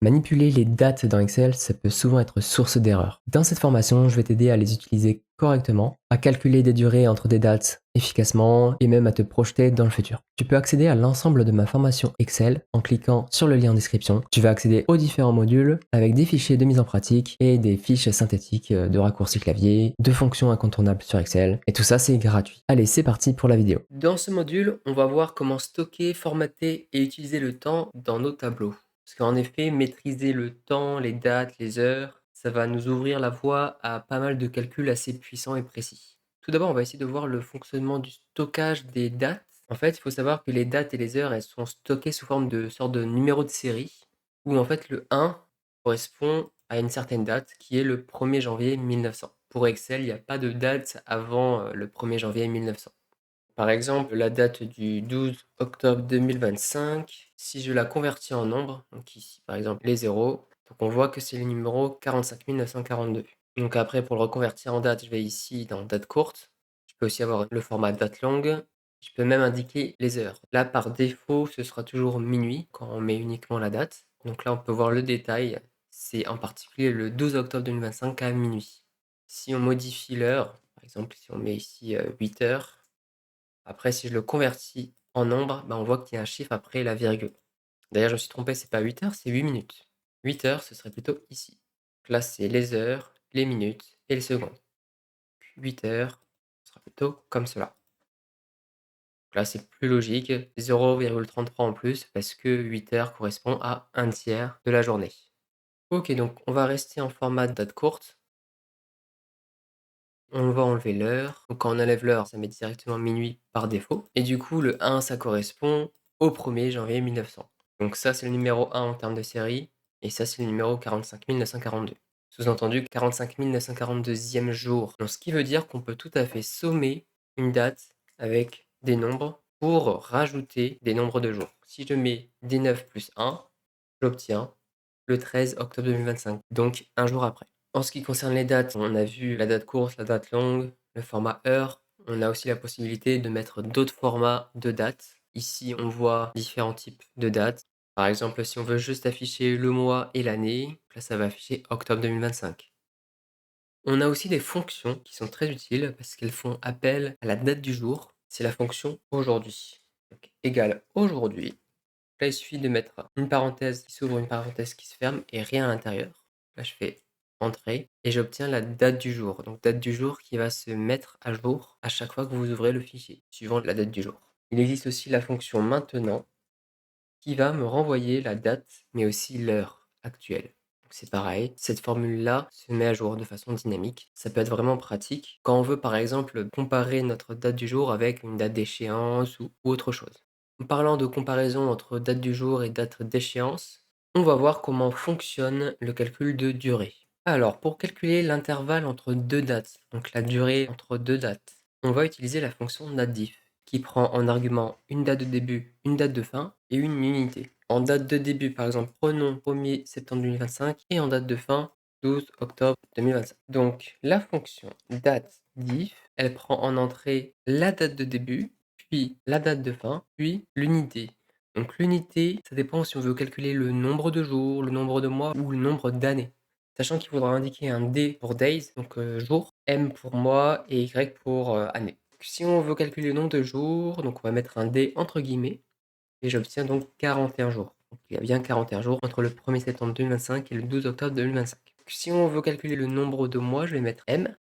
Manipuler les dates dans Excel, ça peut souvent être source d'erreurs. Dans cette formation, je vais t'aider à les utiliser correctement, à calculer des durées entre des dates efficacement et même à te projeter dans le futur. Tu peux accéder à l'ensemble de ma formation Excel en cliquant sur le lien en description. Tu vas accéder aux différents modules avec des fichiers de mise en pratique et des fiches synthétiques de raccourcis clavier, de fonctions incontournables sur Excel. Et tout ça, c'est gratuit. Allez, c'est parti pour la vidéo. Dans ce module, on va voir comment stocker, formater et utiliser le temps dans nos tableaux. Parce qu'en effet, maîtriser le temps, les dates, les heures, ça va nous ouvrir la voie à pas mal de calculs assez puissants et précis. Tout d'abord, on va essayer de voir le fonctionnement du stockage des dates. En fait, il faut savoir que les dates et les heures, elles sont stockées sous forme de sorte de numéro de série, où en fait le 1 correspond à une certaine date qui est le 1er janvier 1900. Pour Excel, il n'y a pas de date avant le 1er janvier 1900. Par exemple, la date du 12 octobre 2025, si je la convertis en nombre, donc ici par exemple les zéros, donc on voit que c'est le numéro 45 942. Donc après, pour le reconvertir en date, je vais ici dans date courte. Je peux aussi avoir le format date longue. Je peux même indiquer les heures. Là, par défaut, ce sera toujours minuit quand on met uniquement la date. Donc là, on peut voir le détail. C'est en particulier le 12 octobre 2025 à minuit. Si on modifie l'heure, par exemple, si on met ici 8 heures, après, si je le convertis en nombre, on voit qu'il y a un chiffre après la virgule. D'ailleurs, je me suis trompé, c'est pas 8 heures, c'est 8 minutes. 8 heures, ce serait plutôt ici. Donc là, c'est les heures, les minutes et les secondes. 8 heures, ce sera plutôt comme cela. Donc là, c'est plus logique, 0,33 en plus, parce que 8 heures correspond à un tiers de la journée. Ok, donc on va rester en format date courte. On va enlever l'heure. Donc quand on enlève l'heure, ça met directement minuit par défaut. Et du coup, le 1, ça correspond au 1er janvier 1900. Donc ça, c'est le numéro 1 en termes de série. Et ça, c'est le numéro 45 942. Sous-entendu, 45 942e jour. Donc ce qui veut dire qu'on peut tout à fait sommer une date avec des nombres pour rajouter des nombres de jours. Si je mets D9 plus 1, j'obtiens le 13 octobre 2025, donc un jour après. En ce qui concerne les dates, on a vu la date courte, la date longue, le format heure. On a aussi la possibilité de mettre d'autres formats de dates. Ici, on voit différents types de dates. Par exemple, si on veut juste afficher le mois et l'année, là, ça va afficher octobre 2025. On a aussi des fonctions qui sont très utiles parce qu'elles font appel à la date du jour. C'est la fonction aujourd'hui. Donc, égale aujourd'hui. Là, il suffit de mettre une parenthèse qui s'ouvre, une parenthèse qui se ferme et rien à l'intérieur. Là, je fais entrer et j'obtiens la date du jour. Donc, date du jour qui va se mettre à jour à chaque fois que vous ouvrez le fichier, suivant la date du jour. Il existe aussi la fonction maintenant qui va me renvoyer la date, mais aussi l'heure actuelle. Donc, c'est pareil, cette formule-là se met à jour de façon dynamique. Ça peut être vraiment pratique quand on veut, par exemple, comparer notre date du jour avec une date d'échéance ou autre chose. En parlant de comparaison entre date du jour et date d'échéance, on va voir comment fonctionne le calcul de durée. Alors, pour calculer l'intervalle entre deux dates, donc la durée entre deux dates, on va utiliser la fonction natif qui prend en argument une date de début, une date de fin et une unité. En date de début, par exemple, prenons 1er septembre 2025 et en date de fin, 12 octobre 2025. Donc, la fonction date diff, elle prend en entrée la date de début, puis la date de fin, puis l'unité. Donc l'unité, ça dépend si on veut calculer le nombre de jours, le nombre de mois ou le nombre d'années. Sachant qu'il faudra indiquer un D pour days, donc jour, M pour mois et Y pour année. Si on veut calculer le nombre de jours, donc on va mettre un D entre guillemets, et j'obtiens donc 41 jours. Donc il y a bien 41 jours entre le 1er septembre 2025 et le 12 octobre 2025. Si on veut calculer le nombre de mois, je vais mettre M.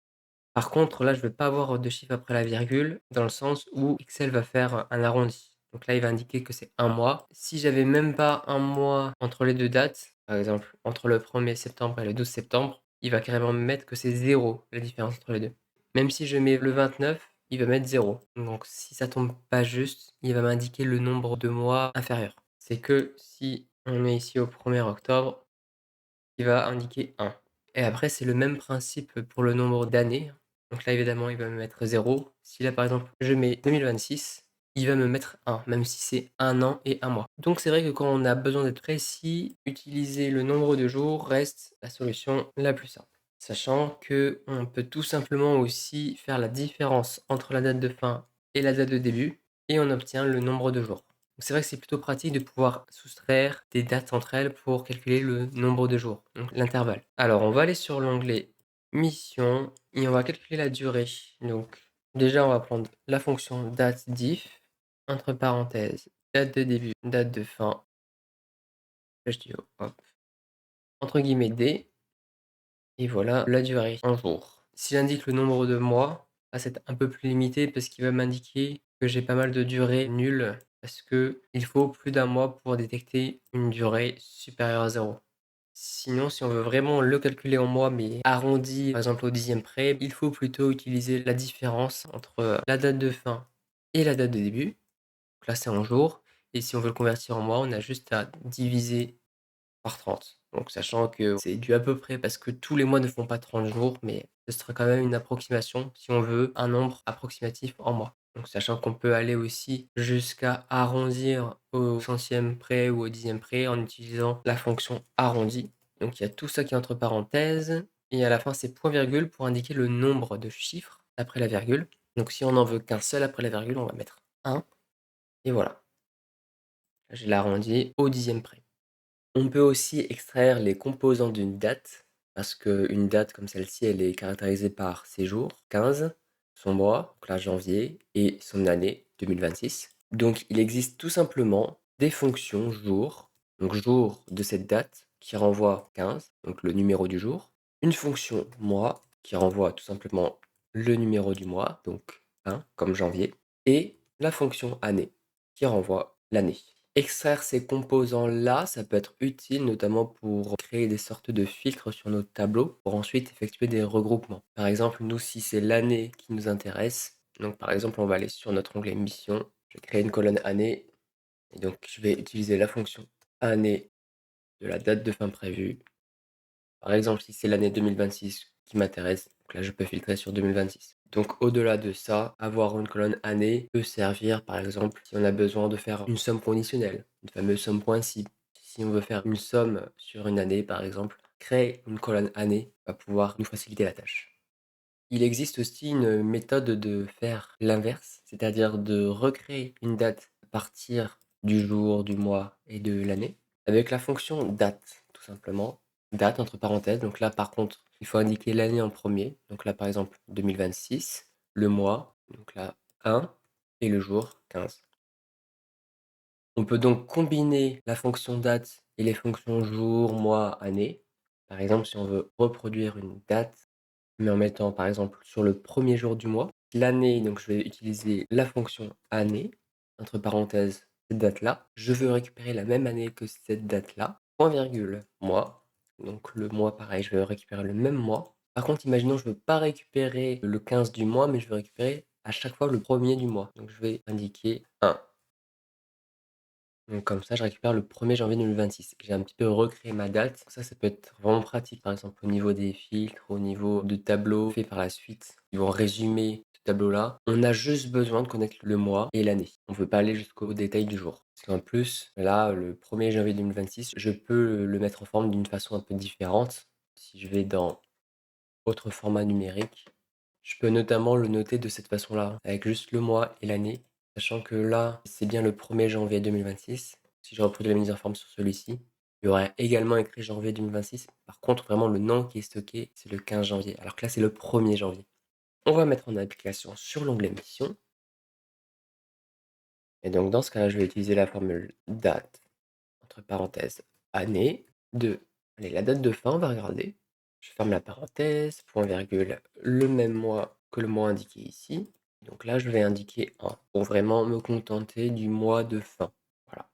Par contre, là, je ne vais pas avoir de chiffre après la virgule, dans le sens où Excel va faire un arrondi. Donc là, il va indiquer que c'est un mois. Si j'avais même pas un mois entre les deux dates, par exemple, entre le 1er septembre et le 12 septembre, il va carrément me mettre que c'est 0 la différence entre les deux. Même si je mets le 29, il va mettre 0. Donc si ça tombe pas juste, il va m'indiquer le nombre de mois inférieur. C'est que si on est ici au 1er octobre, il va indiquer 1. Et après, c'est le même principe pour le nombre d'années. Donc là, évidemment, il va me mettre 0. Si là, par exemple, je mets 2026, il va me mettre 1, même si c'est un an et un mois. Donc c'est vrai que quand on a besoin d'être précis, utiliser le nombre de jours reste la solution la plus simple. Sachant que on peut tout simplement aussi faire la différence entre la date de fin et la date de début, et on obtient le nombre de jours. Donc c'est vrai que c'est plutôt pratique de pouvoir soustraire des dates entre elles pour calculer le nombre de jours, donc l'intervalle. Alors on va aller sur l'onglet mission et on va calculer la durée. Donc déjà on va prendre la fonction date diff, entre parenthèses, date de début, date de fin, HDO, hop, entre guillemets D, et voilà la durée en jours. Si j'indique le nombre de mois, là c'est un peu plus limité parce qu'il va m'indiquer que j'ai pas mal de durées nulles parce que il faut plus d'un mois pour détecter une durée supérieure à zéro. Sinon, si on veut vraiment le calculer en mois, mais arrondi, par exemple au dixième près, il faut plutôt utiliser la différence entre la date de fin et la date de début. Donc là, c'est en jours. Et si on veut le convertir en mois, on a juste à diviser par 30. Donc sachant que c'est du à peu près parce que tous les mois ne font pas 30 jours, mais ce sera quand même une approximation si on veut un nombre approximatif en mois. Donc sachant qu'on peut aller aussi jusqu'à arrondir au centième près ou au dixième près en utilisant la fonction arrondi. Donc il y a tout ça qui est entre parenthèses et à la fin c'est point virgule pour indiquer le nombre de chiffres après la virgule. Donc si on n'en veut qu'un seul après la virgule, on va mettre 1 et voilà. Là, je l'ai arrondi au dixième près. On peut aussi extraire les composants d'une date, parce qu'une date comme celle-ci, elle est caractérisée par ses jours, 15, son mois, donc là janvier, et son année, 2026. Donc il existe tout simplement des fonctions jour, donc jour de cette date, qui renvoie 15, donc le numéro du jour. Une fonction mois, qui renvoie tout simplement le numéro du mois, donc 1, comme janvier. Et la fonction année, qui renvoie l'année. Extraire ces composants-là, ça peut être utile notamment pour créer des sortes de filtres sur nos tableaux pour ensuite effectuer des regroupements. Par exemple, nous, si c'est l'année qui nous intéresse, donc par exemple, on va aller sur notre onglet mission, je vais créer une colonne année et donc je vais utiliser la fonction année de la date de fin prévue. Par exemple, si c'est l'année 2026 qui m'intéresse, donc là je peux filtrer sur 2026. Donc au-delà de ça, avoir une colonne année peut servir par exemple si on a besoin de faire une somme conditionnelle, une fameuse somme pointille. Si on veut faire une somme sur une année par exemple, créer une colonne année va pouvoir nous faciliter la tâche. Il existe aussi une méthode de faire l'inverse, c'est-à-dire de recréer une date à partir du jour, du mois et de l'année, avec la fonction date, tout simplement. Date entre parenthèses, donc là par contre, il faut indiquer l'année en premier, donc là par exemple 2026, le mois, donc là 1, et le jour 15. On peut donc combiner la fonction date et les fonctions jour, mois, année. Par exemple, si on veut reproduire une date mais en mettant par exemple sur le premier jour du mois. L'année, donc je vais utiliser la fonction année, entre parenthèses, cette date-là. Je veux récupérer la même année que cette date-là, point virgule, mois. Donc le mois, pareil, je vais récupérer le même mois. Par contre, imaginons, je ne veux pas récupérer le 15 du mois, mais je veux récupérer à chaque fois le premier du mois. Donc je vais indiquer 1. Donc comme ça, je récupère le 1er janvier 2026. J'ai un petit peu recréé ma date. Ça peut être vraiment pratique, par exemple, au niveau des filtres, au niveau de tableaux faits par la suite. Ils vont résumer ce tableau-là. On a juste besoin de connaître le mois et l'année. On ne veut pas aller jusqu'au détail du jour. Parce qu'en plus, là, le 1er janvier 2026, je peux le mettre en forme d'une façon un peu différente. Si je vais dans autre format numérique, je peux notamment le noter de cette façon-là, avec juste le mois et l'année. Sachant que là, c'est bien le 1er janvier 2026. Si je reproduis la mise en forme sur celui-ci, il y aurait également écrit janvier 2026. Par contre, vraiment, le nom qui est stocké, c'est le 15 janvier. Alors que là, c'est le 1er janvier. On va mettre en application sur l'onglet mission. Et donc, dans ce cas-là, je vais utiliser la formule date, entre parenthèses, année, de, allez, la date de fin, on va regarder. Je ferme la parenthèse, point virgule, le même mois que le mois indiqué ici. Donc là, je vais indiquer 1 pour vraiment me contenter du mois de fin. Voilà.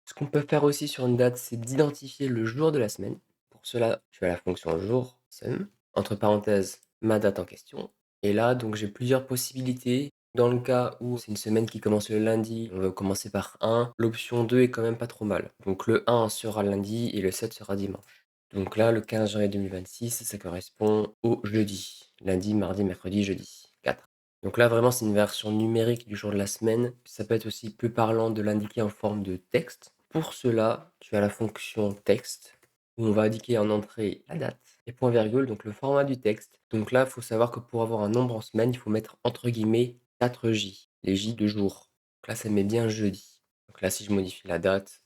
Ce qu'on peut faire aussi sur une date, c'est d'identifier le jour de la semaine. Pour cela, je vais à la fonction jour, sum, entre parenthèses, ma date en question. Et là, donc, j'ai plusieurs possibilités. Dans le cas où c'est une semaine qui commence le lundi, on va commencer par 1. L'option 2 est quand même pas trop mal. Donc le 1 sera lundi et le 7 sera dimanche. Donc là, le 15 janvier 2026, ça correspond au jeudi. Lundi, mardi, mercredi, jeudi. 4. Donc là, vraiment, c'est une version numérique du jour de la semaine. Ça peut être aussi plus parlant de l'indiquer en forme de texte. Pour cela, tu as la fonction texte où on va indiquer en entrée la date et point virgule, donc le format du texte. Donc là, il faut savoir que pour avoir un nombre en semaine, il faut mettre entre guillemets 4 J, les J de jour. Donc là, ça met bien jeudi. Donc là, si je modifie la date,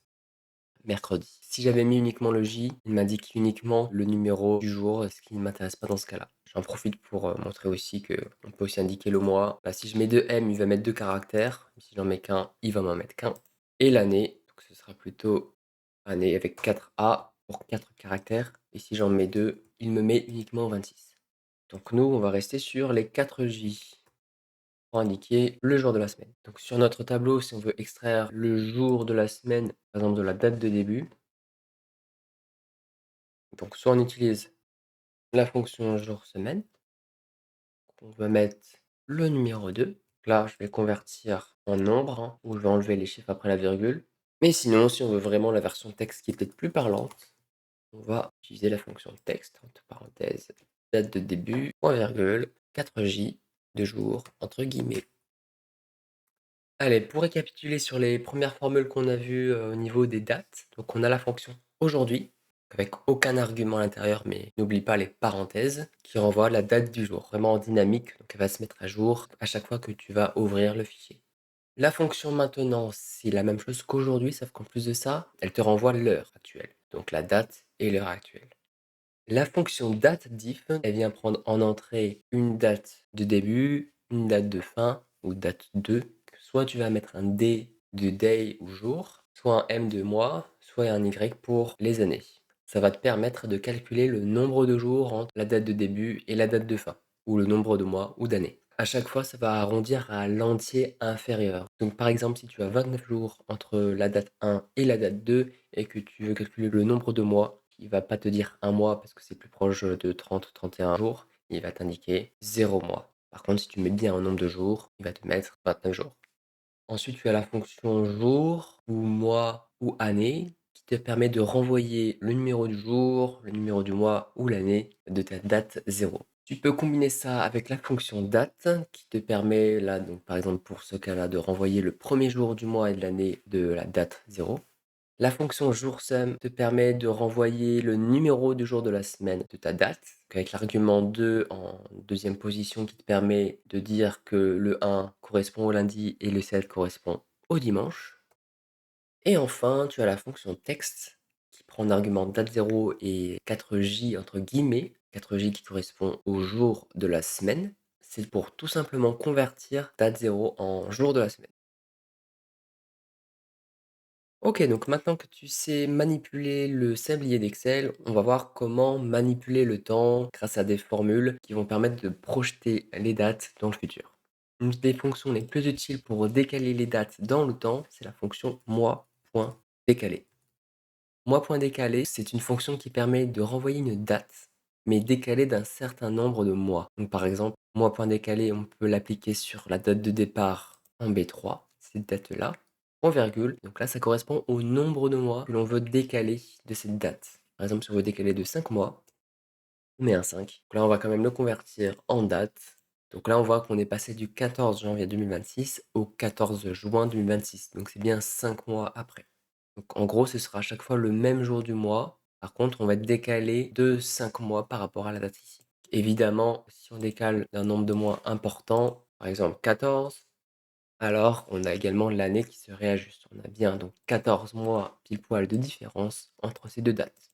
mercredi. Si j'avais mis uniquement le J, il m'indique uniquement le numéro du jour, ce qui ne m'intéresse pas dans ce cas-là. J'en profite pour montrer aussi qu'on peut aussi indiquer le mois. Là, si je mets 2 M, il va mettre 2 caractères. Si j'en mets qu'un, il va m'en mettre qu'un. Et l'année, donc ce sera plutôt année avec 4 A pour 4 caractères. Et si j'en mets 2, il me met uniquement 26. Donc nous, on va rester sur les 4 J pour indiquer le jour de la semaine. Donc sur notre tableau, si on veut extraire le jour de la semaine, par exemple de la date de début, donc soit on utilise la fonction jour-semaine, on va mettre le numéro 2. Là, je vais convertir en nombre, hein, où je vais enlever les chiffres après la virgule. Mais sinon, si on veut vraiment la version texte qui est peut-être plus parlante, on va utiliser la fonction texte, entre parenthèses, date de début, point virgule, 4J, de jour, entre guillemets. Allez, pour récapituler sur les premières formules qu'on a vues au niveau des dates, donc on a la fonction aujourd'hui, avec aucun argument à l'intérieur, mais n'oublie pas les parenthèses, qui renvoient la date du jour, vraiment en dynamique, donc elle va se mettre à jour à chaque fois que tu vas ouvrir le fichier. La fonction maintenant, c'est la même chose qu'aujourd'hui, sauf qu'en plus de ça, elle te renvoie l'heure actuelle, donc la date et l'heure actuelle. La fonction dateDiff, elle vient prendre en entrée une date de début, une date de fin ou date 2. Soit tu vas mettre un D de day ou jour, soit un M de mois, soit un Y pour les années. Ça va te permettre de calculer le nombre de jours entre la date de début et la date de fin, ou le nombre de mois ou d'années. À chaque fois, ça va arrondir à l'entier inférieur. Donc par exemple, si tu as 29 jours entre la date 1 et la date 2 et que tu veux calculer le nombre de mois, il va pas te dire un mois parce que c'est plus proche de 30 ou 31 jours, il va t'indiquer 0 mois. Par contre, si tu mets bien un nombre de jours, il va te mettre 29 jours. Ensuite, tu as la fonction jour ou mois ou année qui te permet de renvoyer le numéro du jour, le numéro du mois ou l'année de ta date 0. Tu peux combiner ça avec la fonction date qui te permet, là, donc par exemple pour ce cas-là, de renvoyer le premier jour du mois et de l'année de la date 0. La fonction joursum te permet de renvoyer le numéro du jour de la semaine de ta date, avec l'argument 2 en deuxième position qui te permet de dire que le 1 correspond au lundi et le 7 correspond au dimanche. Et enfin, tu as la fonction texte qui prend en argument date 0 et 4J entre guillemets, 4J qui correspond au jour de la semaine. C'est pour tout simplement convertir date 0 en jour de la semaine. Ok, donc maintenant que tu sais manipuler le sablier d'Excel, on va voir comment manipuler le temps grâce à des formules qui vont permettre de projeter les dates dans le futur. Une des fonctions les plus utiles pour décaler les dates dans le temps, c'est la fonction moi.décaler. Moi.décaler, c'est une fonction qui permet de renvoyer une date, mais décalée d'un certain nombre de mois. Donc par exemple, moi.décaler, on peut l'appliquer sur la date de départ en B3, cette date-là, en virgule. Donc là, ça correspond au nombre de mois que l'on veut décaler de cette date. Par exemple, si on veut décaler de 5 mois, on met un 5. Donc là, on va quand même le convertir en date. Donc là, on voit qu'on est passé du 14 janvier 2026 au 14 juin 2026. Donc c'est bien 5 mois après. Donc en gros, ce sera à chaque fois le même jour du mois. Par contre, on va décaler de 5 mois par rapport à la date ici. Évidemment, si on décale d'un nombre de mois important, par exemple 14, alors on a également l'année qui se réajuste. On a bien donc 14 mois pile poil de différence entre ces deux dates.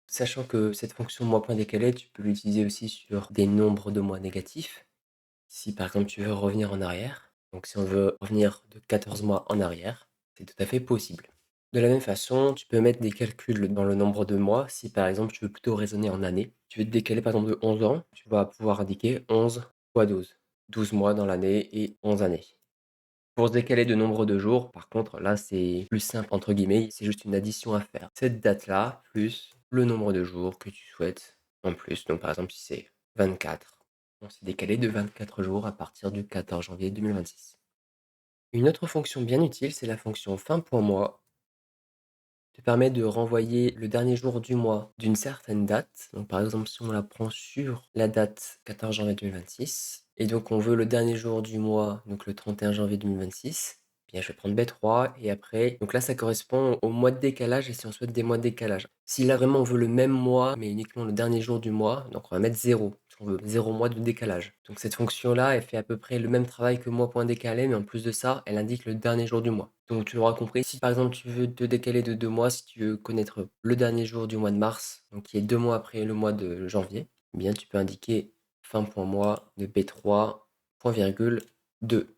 Sachant que cette fonction mois.décalé, tu peux l'utiliser aussi sur des nombres de mois négatifs. Si par exemple tu veux revenir en arrière, donc si on veut revenir de 14 mois en arrière, c'est tout à fait possible. De la même façon, tu peux mettre des calculs dans le nombre de mois. Si par exemple tu veux plutôt raisonner en années, tu veux te décaler par exemple de 11 ans, tu vas pouvoir indiquer 11 fois 12. 12 mois dans l'année et 11 années. Pour se décaler de nombre de jours, par contre, là, c'est plus simple entre guillemets, c'est juste une addition à faire. Cette date-là, plus le nombre de jours que tu souhaites en plus. Donc par exemple, si c'est 24, on s'est décalé de 24 jours à partir du 14 janvier 2026. Une autre fonction bien utile, c'est la fonction fin.mois te permet de renvoyer le dernier jour du mois d'une certaine date. Donc, par exemple, si on la prend sur la date 14 janvier 2026, et donc on veut le dernier jour du mois, donc le 31 janvier 2026, bien, je vais prendre B3 et après, donc là, ça correspond au mois de décalage et si on souhaite des mois de décalage. Si là, vraiment, on veut le même mois, mais uniquement le dernier jour du mois, donc on va mettre 0. on veut 0 mois de décalage. Donc cette fonction-là, elle fait à peu près le même travail que mois point décalé, mais en plus de ça, elle indique le dernier jour du mois. Donc tu l'auras compris, si par exemple tu veux te décaler de 2 mois, si tu veux connaître le dernier jour du mois de mars, donc qui est 2 mois après le mois de janvier, eh bien tu peux indiquer fin point mois de B3, point virgule 2.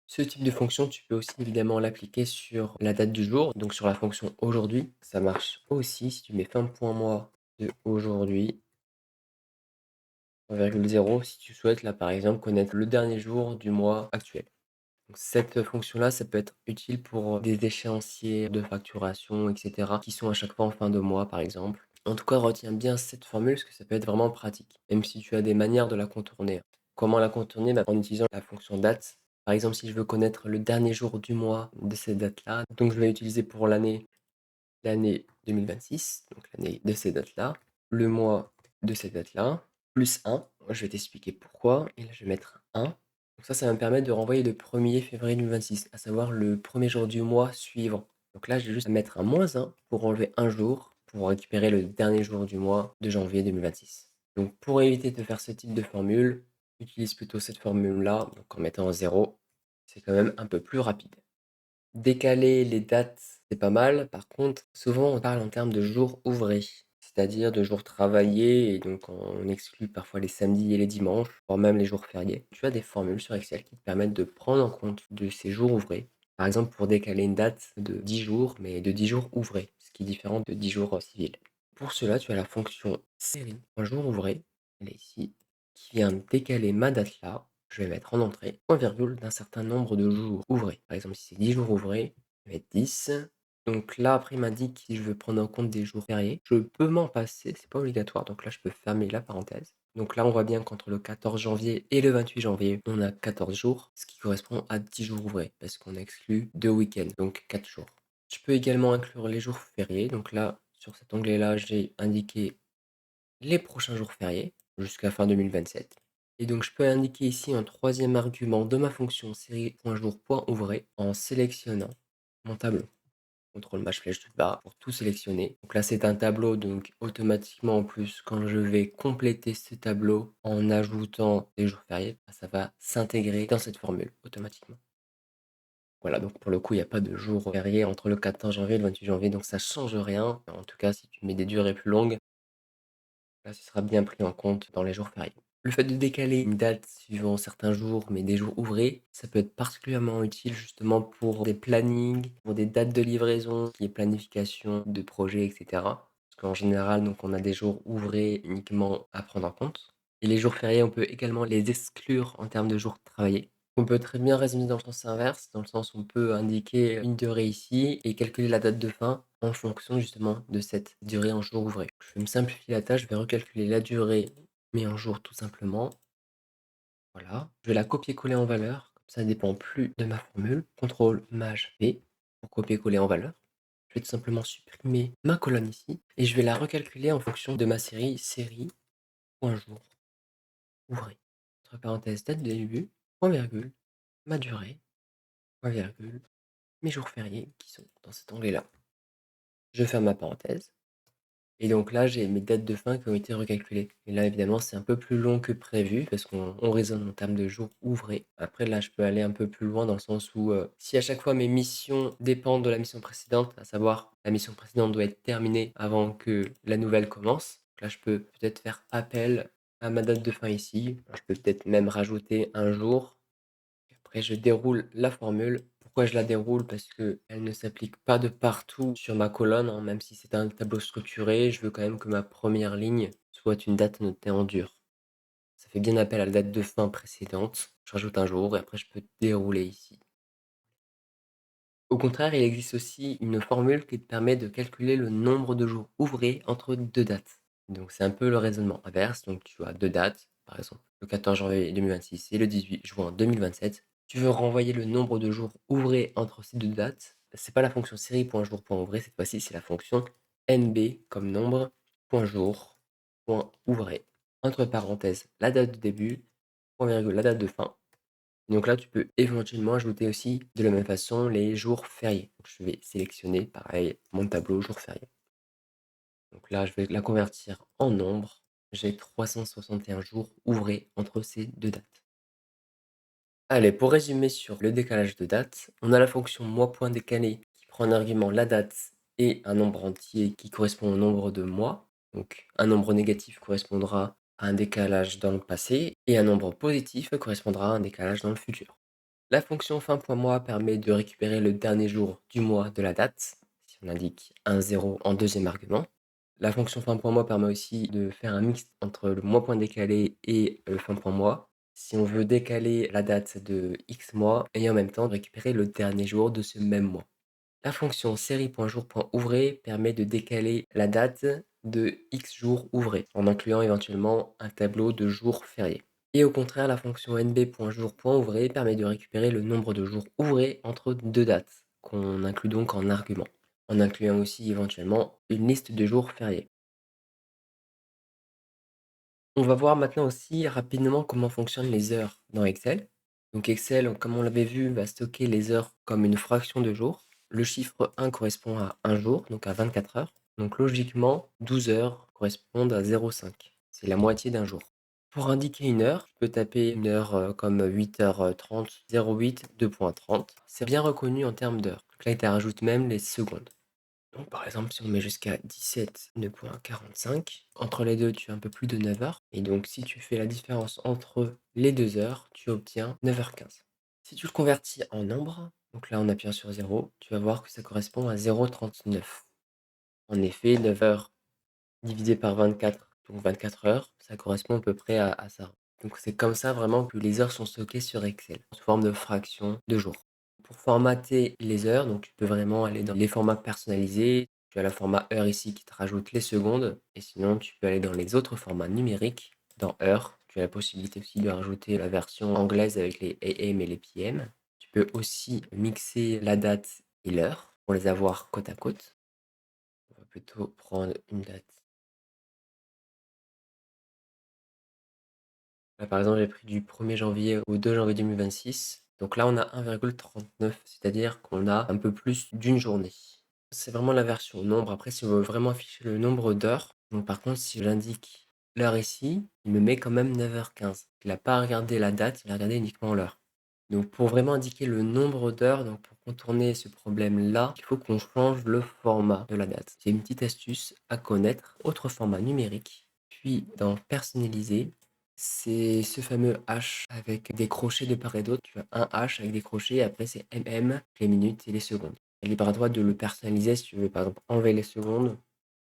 Ce type de fonction, tu peux aussi évidemment l'appliquer sur la date du jour, donc sur la fonction aujourd'hui. Ça marche aussi si tu mets fin de point mois de aujourd'hui, 0,0 si tu souhaites là par exemple connaître le dernier jour du mois actuel. Donc cette fonction-là, ça peut être utile pour des échéanciers de facturation, etc., qui sont à chaque fois en fin de mois par exemple. En tout cas, retiens bien cette formule parce que ça peut être vraiment pratique, même si tu as des manières de la contourner. Comment la contourner? Bah, en utilisant la fonction date. Par exemple, si je veux connaître le dernier jour du mois de cette date-là, donc je vais utiliser pour l'année 2026, donc l'année de ces dates-là, le mois de cette date-là, plus 1. Je vais t'expliquer pourquoi. Et là, je vais mettre 1. Donc ça va me permettre de renvoyer le 1er février 2026, à savoir le premier jour du mois suivant. Donc là, j'ai juste à mettre un -1 pour enlever un jour, pour récupérer le dernier jour du mois de janvier 2026. Donc pour éviter de faire ce type de formule, utilise plutôt cette formule-là, donc en mettant 0. C'est quand même un peu plus rapide. Décaler les dates, c'est pas mal. Par contre, souvent on parle en termes de jours ouvrés, c'est-à-dire de jours travaillés et donc on exclut parfois les samedis et les dimanches, voire même les jours fériés. Tu as des formules sur Excel qui te permettent de prendre en compte de ces jours ouvrés. Par exemple, pour décaler une date de 10 jours, mais de 10 jours ouvrés, ce qui est différent de 10 jours civils. Pour cela, tu as la fonction série, un jour ouvré, elle est ici, qui vient décaler ma date là. Je vais mettre en entrée point virgule d'un certain nombre de jours ouvrés. Par exemple, si c'est 10 jours ouvrés, je vais mettre 10. Donc là, après, il m'indique si je veux prendre en compte des jours fériés. Je peux m'en passer, c'est pas obligatoire. Donc là, je peux fermer la parenthèse. Donc là, on voit bien qu'entre le 14 janvier et le 28 janvier, on a 14 jours, ce qui correspond à 10 jours ouvrés, parce qu'on exclut 2 week-ends, donc 4 jours. Je peux également inclure les jours fériés. Donc là, sur cet onglet-là, j'ai indiqué les prochains jours fériés jusqu'à fin 2027. Et donc, je peux indiquer ici un troisième argument de ma fonction série.jour.ouvré en sélectionnant mon tableau. CTRL Maj flèche tout bas pour tout sélectionner. Donc là, c'est un tableau, donc automatiquement en plus, quand je vais compléter ce tableau en ajoutant des jours fériés, bah, ça va s'intégrer dans cette formule automatiquement. Voilà, donc pour le coup, il n'y a pas de jour férié entre le 14 janvier et le 28 janvier, donc ça change rien. En tout cas, si tu mets des durées plus longues, là, ce sera bien pris en compte dans les jours fériés. Le fait de décaler une date suivant certains jours, mais des jours ouvrés, ça peut être particulièrement utile justement pour des plannings, pour des dates de livraison, qui est planification de projets, etc. Parce qu'en général, donc, on a des jours ouvrés uniquement à prendre en compte. Et les jours fériés, on peut également les exclure en termes de jours travaillés. On peut très bien raisonner dans le sens inverse, dans le sens où on peut indiquer une durée ici et calculer la date de fin en fonction justement de cette durée en jours ouvrés. Je vais me simplifier la tâche, je vais recalculer la durée, mais en jours tout simplement. Voilà. Je vais la copier-coller en valeur, comme ça ne dépend plus de ma formule. CTRL Maj V pour copier-coller en valeur. Je vais tout simplement supprimer ma colonne ici et je vais la recalculer en fonction de ma série.jour ouvré. Entre parenthèses, date de début, point virgule, ma durée, point virgule, mes jours fériés qui sont dans cet onglet-là. Je ferme ma parenthèse. Et donc là, j'ai mes dates de fin qui ont été recalculées. Et là, évidemment, c'est un peu plus long que prévu parce qu'on raisonne en termes de jours ouvrés. Après, là, je peux aller un peu plus loin dans le sens où si à chaque fois mes missions dépendent de la mission précédente, à savoir la mission précédente doit être terminée avant que la nouvelle commence, là, je peux peut-être faire appel à ma date de fin ici. Je peux peut-être même rajouter un jour. Après, je déroule la formule. Pourquoi je la déroule? Parce qu'elle ne s'applique pas de partout sur ma colonne, hein, même si c'est un tableau structuré, je veux quand même que ma première ligne soit une date notée en dur. Ça fait bien appel à la date de fin précédente. Je rajoute un jour et après je peux dérouler ici. Au contraire, il existe aussi une formule qui te permet de calculer le nombre de jours ouvrés entre deux dates. Donc c'est un peu le raisonnement inverse. Donc tu as deux dates, par exemple le 14 janvier 2026 et le 18 juin 2027. Tu veux renvoyer le nombre de jours ouvrés entre ces deux dates. C'est pas la fonction série.jour.ouvré, cette fois-ci c'est la fonction nb comme nombre, point jour, point ouvré. Entre parenthèses, la date de début, point virgule, la date de fin. Donc là, tu peux éventuellement ajouter aussi de la même façon les jours fériés. Donc je vais sélectionner pareil mon tableau jours fériés. Donc là, je vais la convertir en nombre. j'ai 361 jours ouvrés entre ces 2 dates. Allez, pour résumer sur le décalage de date, on a la fonction mois point décalé qui prend en argument la date et un nombre entier qui correspond au nombre de mois. Donc un nombre négatif correspondra à un décalage dans le passé et un nombre positif correspondra à un décalage dans le futur. La fonction fin.mois permet de récupérer le dernier jour du mois de la date, si on indique un 0 en deuxième argument. La fonction fin.mois permet aussi de faire un mix entre le mois point décalé et le fin.mois, si on veut décaler la date de X mois et en même temps de récupérer le dernier jour de ce même mois. La fonction série.jour.ouvré permet de décaler la date de X jours ouvrés, en incluant éventuellement un tableau de jours fériés. Et au contraire, la fonction nb.jour.ouvré permet de récupérer le nombre de jours ouvrés entre deux dates, qu'on inclut donc en argument, en incluant aussi éventuellement une liste de jours fériés. On va voir maintenant aussi rapidement comment fonctionnent les heures dans Excel. Donc Excel, comme on l'avait vu, va stocker les heures comme une fraction de jour. Le chiffre 1 correspond à un jour, donc à 24 heures. Donc logiquement, 12 heures correspondent à 0,5. C'est la moitié d'un jour. Pour indiquer une heure, tu peux taper une heure comme 8h30, 08, 2.30. C'est bien reconnu en termes d'heures. Donc là, il te rajoute même les secondes. Donc, par exemple, si on met jusqu'à 17, 2.45, entre les deux, tu as un peu plus de 9 heures. Et donc, si tu fais la différence entre les 2 heures, tu obtiens 9h15. Si tu le convertis en nombre, donc là, en appuyant sur 0, tu vas voir que ça correspond à 0,39. En effet, 9 heures divisé par 24, donc 24 heures, ça correspond à peu près à ça. Donc, c'est comme ça vraiment que les heures sont stockées sur Excel, sous forme de fractions de jours. Pour formater les heures, donc tu peux vraiment aller dans les formats personnalisés. Tu as le format heure ici qui te rajoute les secondes. Et sinon, tu peux aller dans les autres formats numériques. Dans heure, tu as la possibilité aussi de rajouter la version anglaise avec les AM et les PM. Tu peux aussi mixer la date et l'heure pour les avoir côte à côte. On va plutôt prendre une date. Là, par exemple, j'ai pris du 1er janvier au 2 janvier 2026. Donc là, on a 1,39, c'est-à-dire qu'on a un peu plus d'une journée. C'est vraiment la version nombre. Après, si on veut vraiment afficher le nombre d'heures, donc par contre, si j'indique l'heure ici, il me met quand même 9h15. Il n'a pas regardé la date, il a regardé uniquement l'heure. Donc pour vraiment indiquer le nombre d'heures, donc pour contourner ce problème-là, il faut qu'on change le format de la date. C'est une petite astuce à connaître. Autre format numérique. Puis dans personnaliser, c'est ce fameux H avec des crochets de part et d'autre. Tu as un H avec des crochets, et après c'est MM, les minutes et les secondes. Et libre à toi de le personnaliser si tu veux, par exemple, enlever les secondes.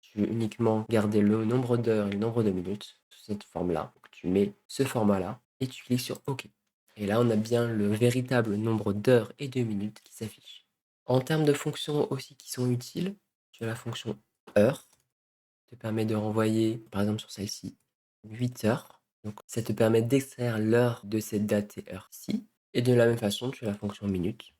Tu veux uniquement garder le nombre d'heures et le nombre de minutes sous cette forme-là. Donc, tu mets ce format-là et tu cliques sur OK. Et là, on a bien le véritable nombre d'heures et de minutes qui s'affiche. En termes de fonctions aussi qui sont utiles, tu as la fonction heure, qui te permet de renvoyer, par exemple sur celle-ci, 8 heures. Donc ça te permet d'extraire l'heure de cette date et heure-ci. Et de la même façon, tu as la fonction minute,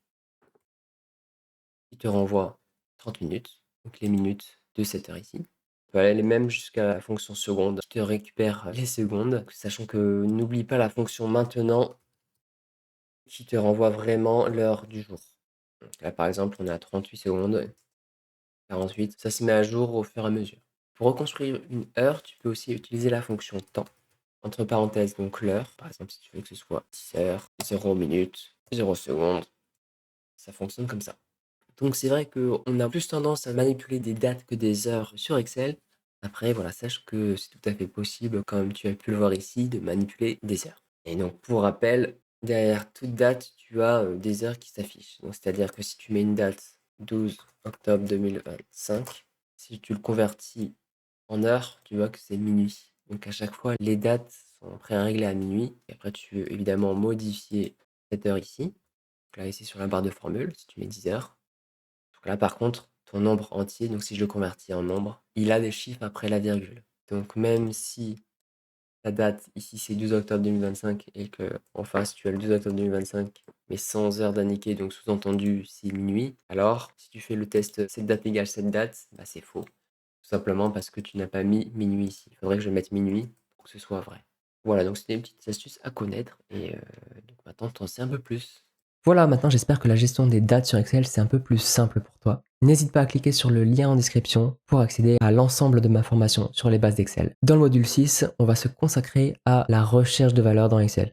qui te renvoie 30 minutes, donc les minutes de cette heure ici. Tu peux aller même jusqu'à la fonction seconde, qui te récupère les secondes, sachant que n'oublie pas la fonction maintenant, qui te renvoie vraiment l'heure du jour. Donc là, par exemple, on est à 38 secondes, 48, ça se met à jour au fur et à mesure. Pour reconstruire une heure, tu peux aussi utiliser la fonction temps, entre parenthèses, donc l'heure, par exemple, si tu veux que ce soit 10 heures, 0 minutes, 0 secondes, ça fonctionne comme ça. Donc c'est vrai qu'on a plus tendance à manipuler des dates que des heures sur Excel. Après, voilà, sache que c'est tout à fait possible, comme tu as pu le voir ici, de manipuler des heures. Et donc, pour rappel, derrière toute date, tu as des heures qui s'affichent. Donc, c'est-à-dire que si tu mets une date 12 octobre 2025, si tu le convertis en heures, tu vois que c'est minuit. Donc, à chaque fois, les dates sont pré-réglées à minuit. Et après, tu veux évidemment modifier cette heure ici. Donc là, ici sur la barre de formule, si tu mets 10 heures. Donc là, par contre, ton nombre entier, donc si je le convertis en nombre, il a des chiffres après la virgule. Donc même si la date ici c'est 12 octobre 2025 et que en face tu as le 12 octobre 2025 mais sans heure d'indiquer, donc sous-entendu c'est minuit, alors si tu fais le test cette date égale cette date, bah, c'est faux. Tout simplement parce que tu n'as pas mis minuit ici. Il faudrait que je mette minuit pour que ce soit vrai. Voilà, donc c'était une petite astuce à connaître et donc maintenant tu en sais un peu plus. Voilà, maintenant j'espère que la gestion des dates sur Excel, c'est un peu plus simple pour toi. N'hésite pas à cliquer sur le lien en description pour accéder à l'ensemble de ma formation sur les bases d'Excel. Dans le module 6, on va se consacrer à la recherche de valeur dans Excel.